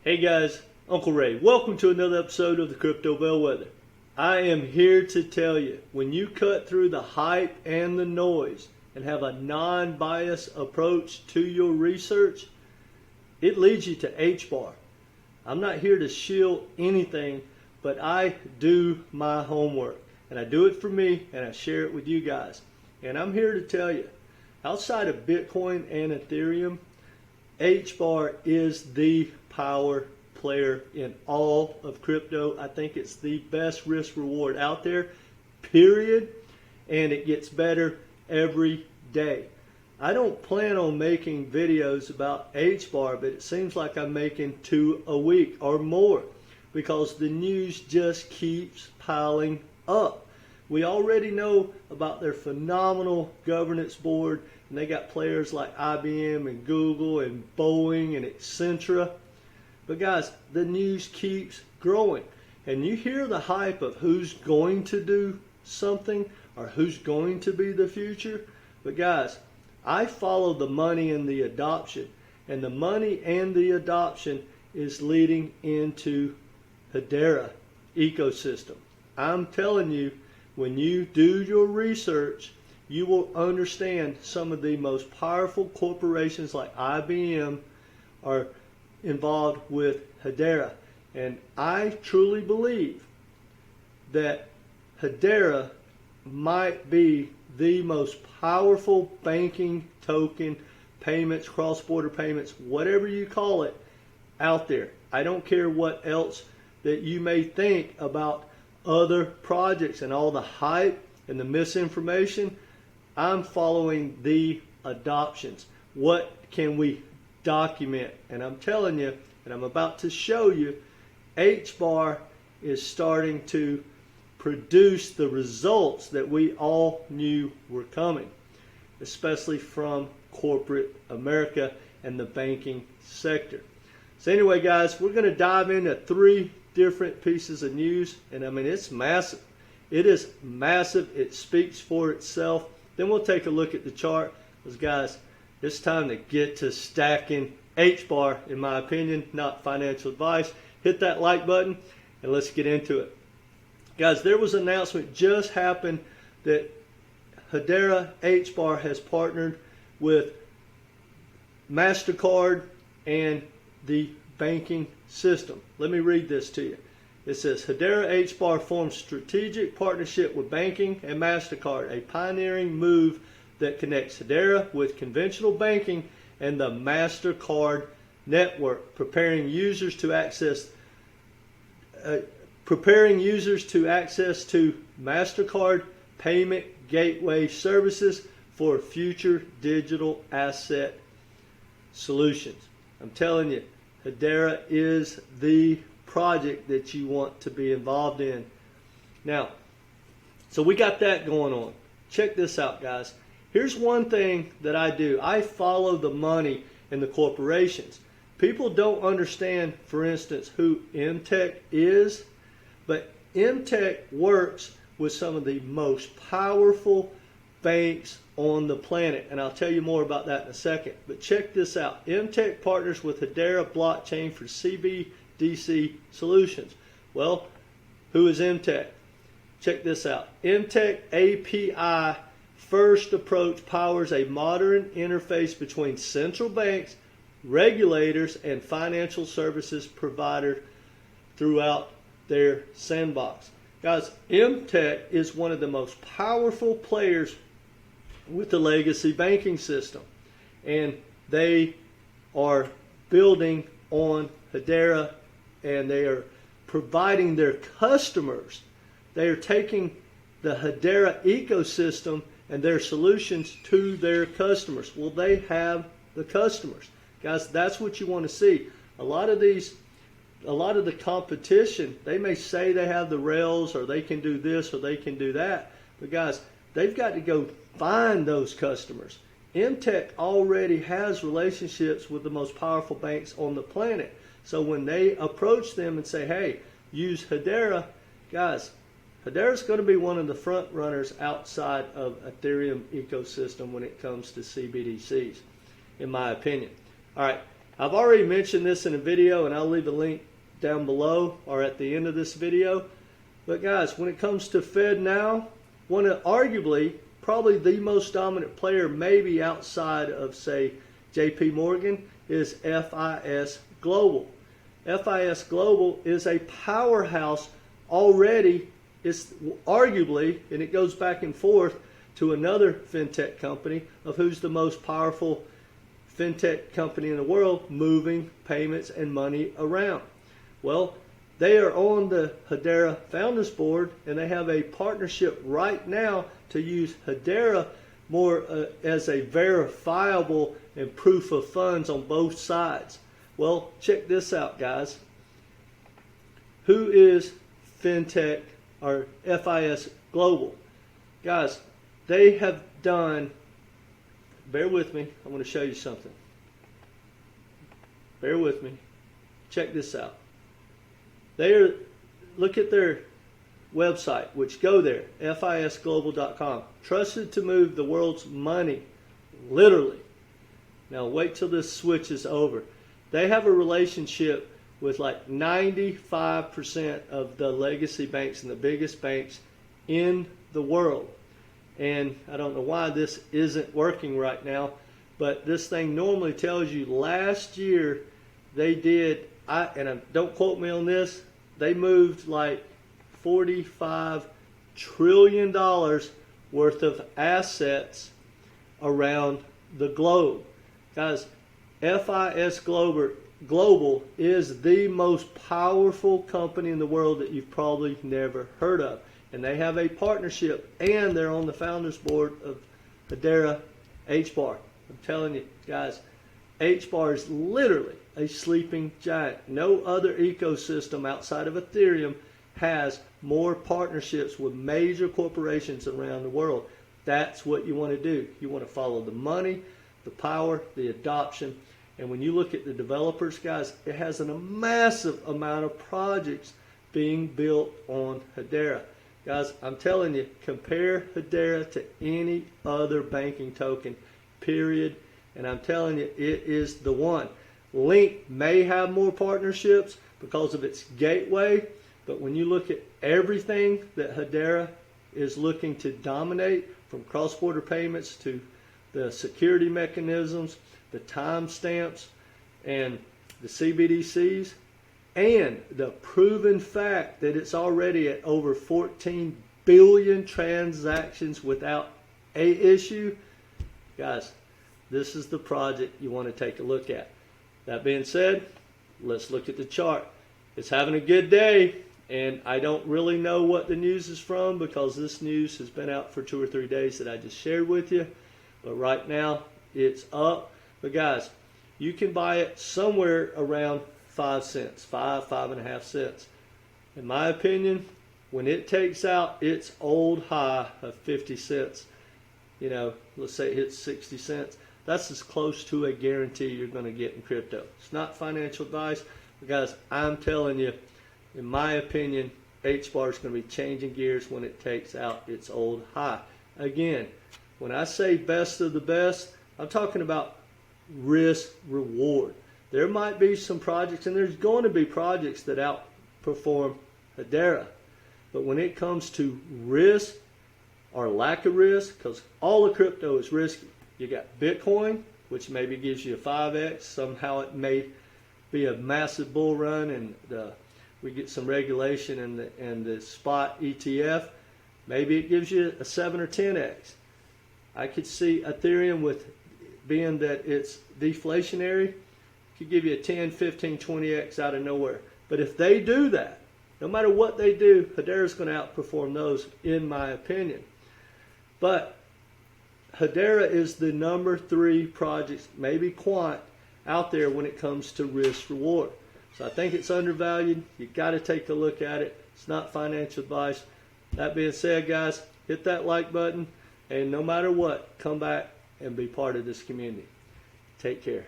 Hey guys, Uncle Ray. Welcome to another episode of the Crypto Bellwether. I am here to tell you, when you cut through the hype and the noise and have a non-biased approach to your research, it leads you to HBAR. I'm not here to shield anything, but I do my homework. And I do it for me, and I share it with you guys. And I'm here to tell you, outside of Bitcoin and Ethereum, HBAR is the power player in all of crypto. I think it's the best risk reward out there, period. And it gets better every day. I don't plan on making videos about HBAR, but it seems like I'm making 2 a week or more because the news just keeps piling up. We already know about their phenomenal governance board, and they got players like IBM and Google and Boeing and etc. But guys, the news keeps growing, and you hear the hype of who's going to do something or who's going to be the future. But guys, I follow the money and the adoption, and the money and the adoption is leading into Hedera ecosystem. I'm telling you, when you do your research, you will understand some of the most powerful corporations like IBM are involved with Hedera. And I truly believe that Hedera might be the most powerful banking token, payments, cross-border payments, whatever you call it, out there. I don't care what else that you may think about other projects and all the hype and the misinformation. I'm following the adoptions. What can we document? And I'm telling you, and I'm about to show you, HBAR is starting to produce the results that we all knew were coming, especially from corporate America and the banking sector. So anyway, guys, we're going to dive into 3 different pieces of news, and I mean, it's massive. It is massive. It speaks for itself. Then we'll take a look at the chart, because guys, it's time to get to stacking HBAR, in my opinion, not financial advice. Hit that like button and let's get into it. Guys, there was an announcement just happened that Hedera HBAR has partnered with Mastercard and the banking system. Let me read this to you. It says, Hedera HBAR forms strategic partnership with banking and Mastercard, a pioneering move that connects Hedera with conventional banking and the Mastercard network, preparing users to access to Mastercard payment gateway services for future digital asset solutions. I'm telling you, Hedera is the project that you want to be involved in. Now, so we got that going on. Check this out, guys. Here's one thing that I do. I follow the money and the corporations. People don't understand, for instance, who MTech is, but MTech works with some of the most powerful banks on the planet, and I'll tell you more about that in a second. But check this out. MTech partners with Hedera blockchain for CBDC solutions. Well, who is MTech? Check this out. MTech API first approach powers a modern interface between central banks, regulators, and financial services providers throughout their sandbox. Guys, MTech is one of the most powerful players with the legacy banking system, and they are building on Hedera, and they are providing their customers. They are taking the Hedera ecosystem and their solutions to their customers. Well, they have the customers. Guys, that's what you want to see. A lot of the competition, they may say they have the rails, or they can do this, or they can do that. But guys, they've got to go find those customers. MTech already has relationships with the most powerful banks on the planet. So when they approach them and say, hey, use Hedera, guys, Hedera is going to be one of the front runners outside of Ethereum ecosystem when it comes to CBDCs, in my opinion. All right, I've already mentioned this in a video, and I'll leave a link down below or at the end of this video. But guys, when it comes to FEDNOW, one of arguably probably the most dominant player, maybe outside of, say, JP Morgan, is FIS Global. FIS Global is a powerhouse already. It's arguably, and it goes back and forth to another fintech company of who's the most powerful fintech company in the world, moving payments and money around. Well, they are on the Hedera Founders Board, and they have a partnership right now to use Hedera more as a verifiable and proof of funds on both sides. Well, check this out, guys. Who is fintech or FIS Global? Guys, they have done, bear with me, I'm going to show you something. Bear with me. Check this out. Look at their website, which go there, fisglobal.com. Trusted to move the world's money, literally. Now wait till this switch is over. They have a relationship with like 95% of the legacy banks and the biggest banks in the world. And I don't know why this isn't working right now, but this thing normally tells you last year they did, don't quote me on this, they moved like $45 trillion worth of assets around the globe. Guys, FIS Global is the most powerful company in the world that you've probably never heard of. And they have a partnership, and they're on the founders board of Hedera HBAR. I'm telling you, guys, HBAR is literally a sleeping giant. No other ecosystem outside of Ethereum has more partnerships with major corporations around the world. That's what you want to do. You want to follow the money, the power, the adoption. And when you look at the developers, guys, it has a massive amount of projects being built on Hedera. Guys, I'm telling you, compare Hedera to any other banking token, period. And I'm telling you, it is the one. Link may have more partnerships because of its gateway, but when you look at everything that Hedera is looking to dominate, from cross-border payments to the security mechanisms, the timestamps, and the CBDCs, and the proven fact that it's already at over 14 billion transactions without a issue, guys, this is the project you want to take a look at. That being said, let's look at the chart. It's having a good day, and I don't really know what the news is from because this news has been out for 2 or 3 days that I just shared with you. But right now, it's up. But guys, you can buy it somewhere around 5 cents, 5.5 cents. In my opinion, when it takes out its old high of 50 cents, you know, let's say it hits 60 cents, that's as close to a guarantee you're going to get in crypto. It's not financial advice, but guys, I'm telling you, in my opinion, HBAR is going to be changing gears when it takes out its old high. Again, when I say best of the best, I'm talking about risk reward. There might be some projects, and there's going to be projects that outperform Hedera. But when it comes to risk or lack of risk, because all of crypto is risky. You got Bitcoin, which maybe gives you a 5x. Somehow it may be a massive bull run, and we get some regulation and the spot ETF. Maybe it gives you a 7 or 10x. I could see Ethereum, with being that it's deflationary, could give you a 10, 15, 20x out of nowhere. But if they do that, no matter what they do, Hedera is going to outperform those, in my opinion. But Hedera is the number 3 project, maybe quant, out there when it comes to risk reward. So I think it's undervalued. You got to take a look at it. It's not financial advice. That being said, guys, hit that like button, and no matter what, come back and be part of this community. Take care.